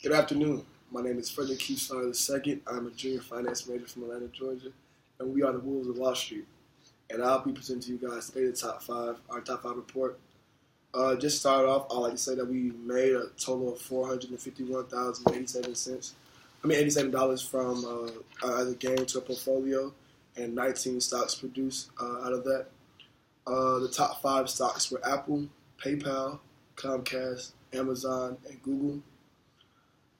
Good afternoon. My name is Frederick Keystar II. I'm a junior finance major from Atlanta, Georgia, and we are the Wolves of Wall Street. And I'll be presenting to you guys today our top five report. Just start off, I'd like to say that we made a total of $451,087. $87 from either gain to a portfolio, and 19 stocks produced out of that. The top five stocks were Apple, PayPal, Comcast, Amazon, and Google.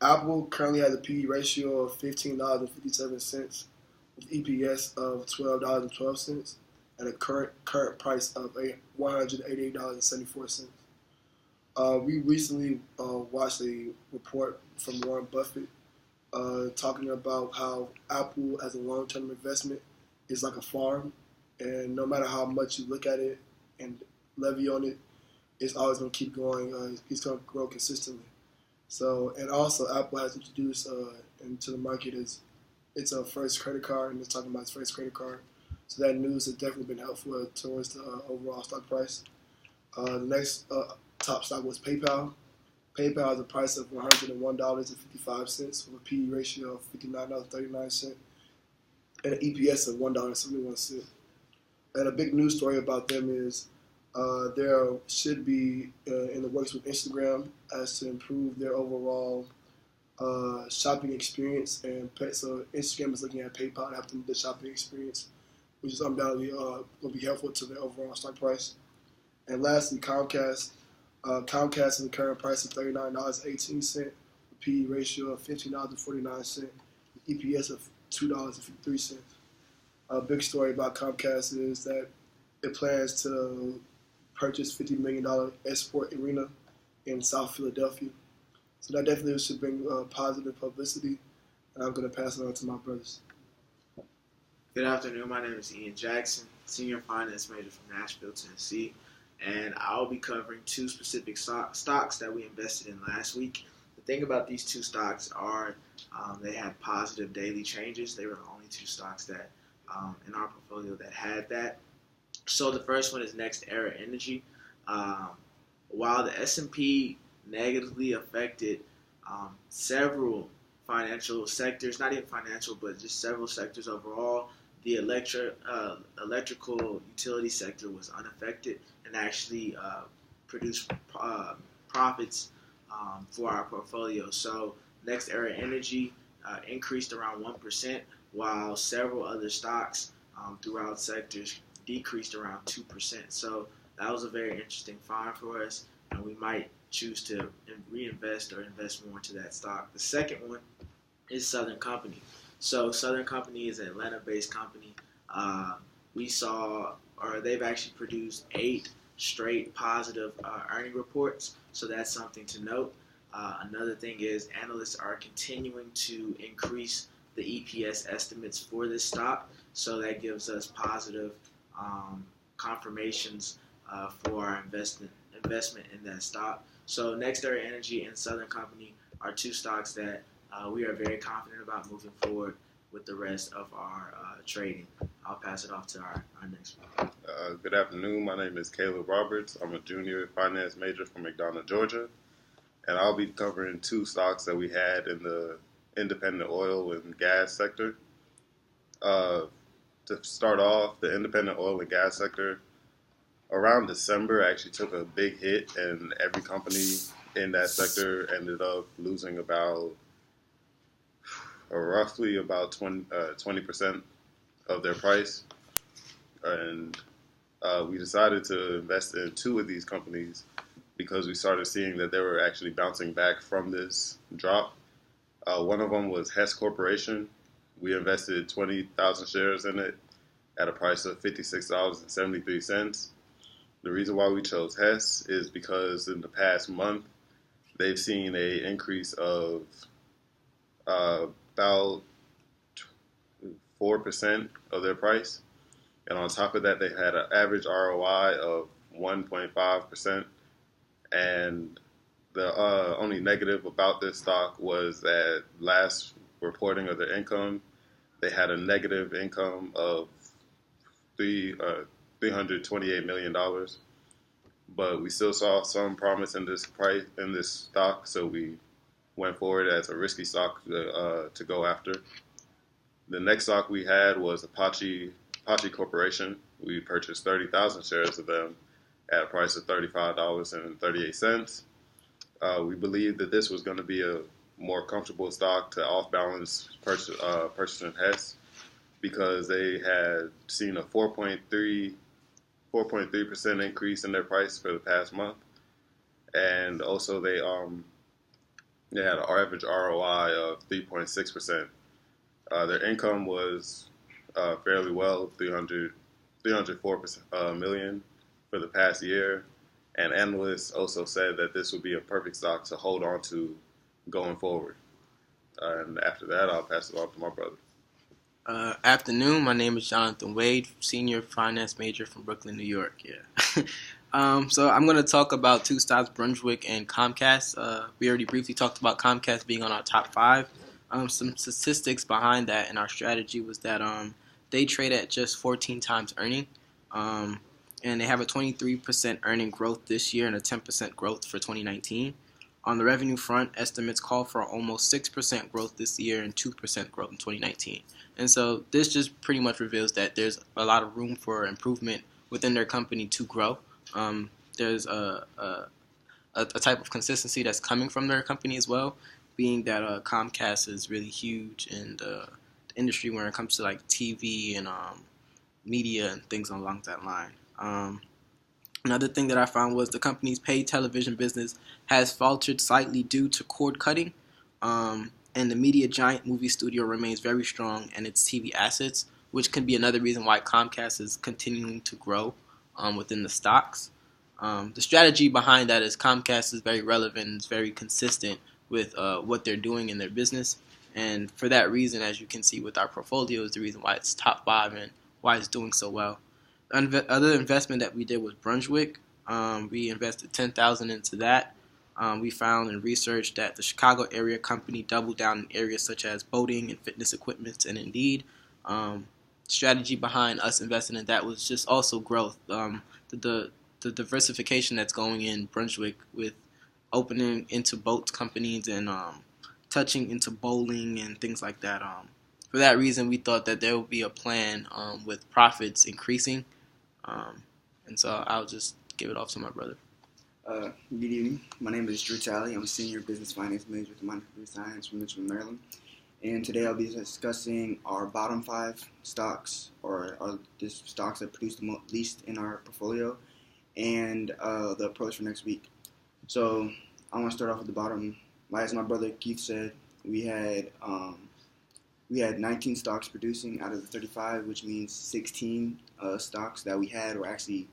Apple currently has a PE ratio of $15.57 with EPS of $12.12 and a current price of $188.74. We recently watched a report from Warren Buffett talking about how Apple as a long-term investment is like a farm, and no matter how much you look at it and levy on it, it's always going to keep going. It's going to grow consistently. So, and also Apple has introduced into the market its first credit card, and it's talking about its first credit card. So that news has definitely been helpful towards the overall stock price. The next top stock was PayPal. PayPal has a price of $101.55 with a PE ratio of $59.39 and an EPS of $1.71. And a big news story about them is there should be in the works with Instagram as to improve their overall shopping experience. And so Instagram is looking at PayPal to help them with the shopping experience, which is undoubtedly will be helpful to their overall stock price. And lastly, Comcast. Comcast has a current price of $39.18, a PE ratio of $15.49, EPS of $2.53. A big story about Comcast is that it plans to purchase $50 million Esport Arena in South Philadelphia. So that definitely should bring positive publicity, and I'm going to pass it on to my brothers. Good afternoon. My name is Ian Jackson, senior finance major from Nashville, Tennessee, and I'll be covering two specific stocks that we invested in last week. The thing about these two stocks are they had positive daily changes. They were the only two stocks that in our portfolio that had that. So the first one is NextEra Energy. While the S&P negatively affected several financial sectors, not even financial, but just several sectors overall, the electrical utility sector was unaffected and actually produced profits for our portfolio. So NextEra Energy increased around 1%, while several other stocks throughout sectors decreased around 2%. So that was a very interesting find for us, and we might choose to reinvest or invest more into that stock. The second one is Southern Company. So Southern Company is an Atlanta-based company. They've actually produced 8 straight positive earning reports, so that's something to note. Another thing is analysts are continuing to increase the EPS estimates for this stock, so that gives us positive confirmations for our investment in that stock. So NextEra Energy and Southern Company are two stocks that we are very confident about moving forward with the rest of our trading. I'll pass it off to our next one. Good afternoon. My name is Caleb Roberts. I'm a junior finance major from McDonough, Georgia, and I'll be covering two stocks that we had in the independent oil and gas sector. To start off, the independent oil and gas sector, around December, actually took a big hit, and every company in that sector ended up losing roughly about 20% of their price. And we decided to invest in two of these companies because we started seeing that they were actually bouncing back from this drop. One of them was Hess Corporation. We invested 20,000 shares in it at a price of $56.73. The reason why we chose Hess is because in the past month, they've seen an increase of about 4% of their price. And on top of that, they had an average ROI of 1.5%. And the only negative about this stock was that last reporting of their income, they had a negative income of $328 million. But we still saw some promise in this stock, so we went forward as a risky stock to go after. The next stock we had was Apache Corporation. We purchased 30,000 shares of them at a price of $35.38. We believed that this was going to be a more comfortable stock to off-balance purchasing Hess because they had seen a 4.3% increase in their price for the past month, and also they had an average ROI of 3.6%. Their income was fairly well, 304 million for the past year, and analysts also said that this would be a perfect stock to hold on to going forward. And after that, I'll pass it on to my brother. Afternoon, my name is Jonathan Wade, senior finance major from Brooklyn, New York. Yeah. So I'm going to talk about two stocks, Brunswick and Comcast. We already briefly talked about Comcast being on our top 5. Some statistics behind that and our strategy was that they trade at just 14 times earning, and they have a 23% earning growth this year and a 10% growth for 2019. On the revenue front, estimates call for almost 6% growth this year and 2% growth in 2019. And so this just pretty much reveals that there's a lot of room for improvement within their company to grow. There's a type of consistency that's coming from their company as well, being that Comcast is really huge in the industry when it comes to like TV and media and things along that line. Another thing that I found was the company's paid television business has faltered slightly due to cord cutting, and the media giant movie studio remains very strong in its TV assets, which can be another reason why Comcast is continuing to grow within the stocks. The strategy behind that is Comcast is very relevant and is very consistent with what they're doing in their business, and for that reason, as you can see with our portfolio, is the reason why it's top 5 and why it's doing so well. Other investment that we did was Brunswick. We invested $10,000 into that. We found and researched that the Chicago area company doubled down in areas such as boating and fitness equipment, and indeed, strategy behind us investing in that was just also growth. The diversification that's going in Brunswick with opening into boat companies and touching into bowling and things like that. For that reason, we thought that there would be a plan with profits increasing. And so I'll just give it off to my brother. Good evening. My name is Drew Talley. I'm a senior business finance major with Minor Computer Science from Richmond, Maryland. And today I'll be discussing our bottom 5 stocks, or the stocks that produce the least in our portfolio, and the approach for next week. So I want to start off with the bottom. As my brother Keith said, we had 19 stocks producing out of the 35, which means 16 stocks that we had were actually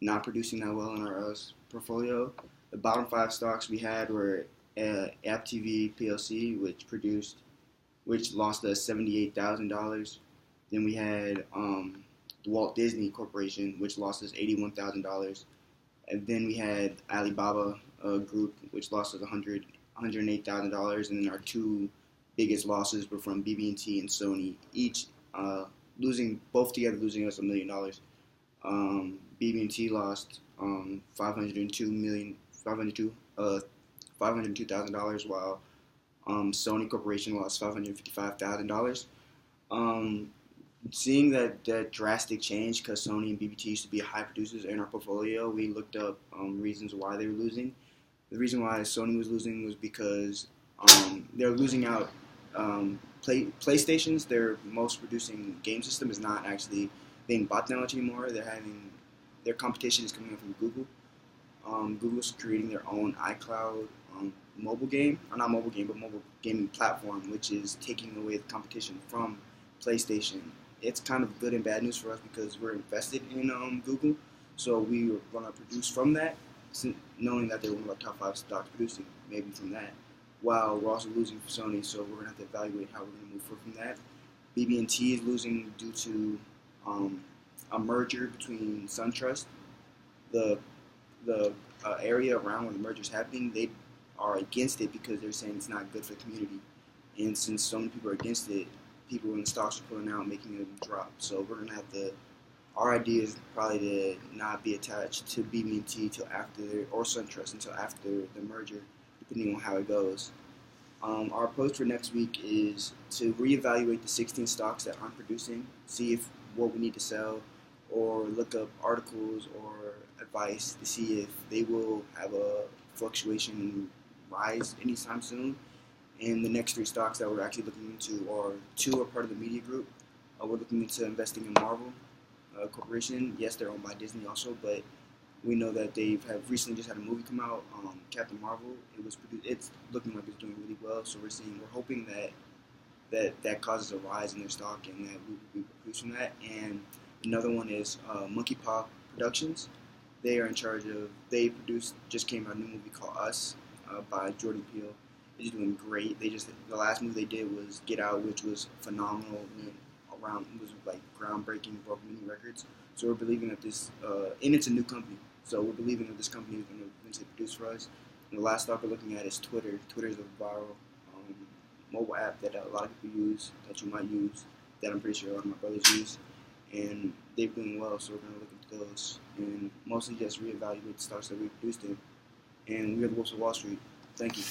not producing that well in our portfolio. The bottom 5 stocks we had were AppTV PLC, which lost us $78,000. Then we had the Walt Disney Corporation, which lost us $81,000. And then we had Alibaba Group, which lost us $108,000. And then our 2 biggest losses were from BB&T and Sony, each both together losing us $1 million. BB&T lost $502,000, while Sony Corporation lost $555,000. Seeing that drastic change, because Sony and BB&T used to be high producers in our portfolio, we looked up reasons why they were losing. The reason why Sony was losing was because they're losing out. PlayStation's, their most producing game system, is not actually being bought that much anymore. Their competition is coming from Google. Google's creating their own iCloud mobile game, or not mobile game, but mobile gaming platform, which is taking away the competition from PlayStation. It's kind of good and bad news for us because we're invested in Google, so we were going to produce from that, knowing that they're one of our top 5 stocks producing, maybe from that. While we're also losing for Sony, so we're going to have to evaluate how we're going to move forward from that. BB&T is losing due to a merger between SunTrust. The area around where the merger is happening, they are against it because they're saying it's not good for the community. And since so many people are against it, people in the stocks are pulling out, making them drop. So we're going to have to, our idea is probably to not be attached to BB&T or SunTrust until after the merger, depending on how it goes. Our approach for next week is to reevaluate the 16 stocks that aren't producing, see if what we need to sell, or look up articles or advice to see if they will have a fluctuation rise anytime soon. And the next 3 stocks that we're actually looking into are 2 are part of the media group. We're looking into investing in Marvel Corporation. Yes, they're owned by Disney also, but we know that they have recently just had a movie come out, Captain Marvel. It's looking like it's doing really well. So we're hoping that causes a rise in their stock and that we will be producing that. And another one is Monkey Paw Productions. They are in charge of. Just came out a new movie called Us by Jordan Peele. It's doing great. The last movie they did was Get Out, which was phenomenal. It was like groundbreaking, broke many records. So we're believing that and it's a new company. So we're believing that this company is going to eventually produce for us. And the last stock we're looking at is Twitter. Twitter is a viral mobile app that a lot of people use, that you might use, that I'm pretty sure a lot of my brothers use. And they're doing well, so we're going to look into those. And mostly just reevaluate the stocks that we produced in. And we are the Wolves of Wall Street. Thank you.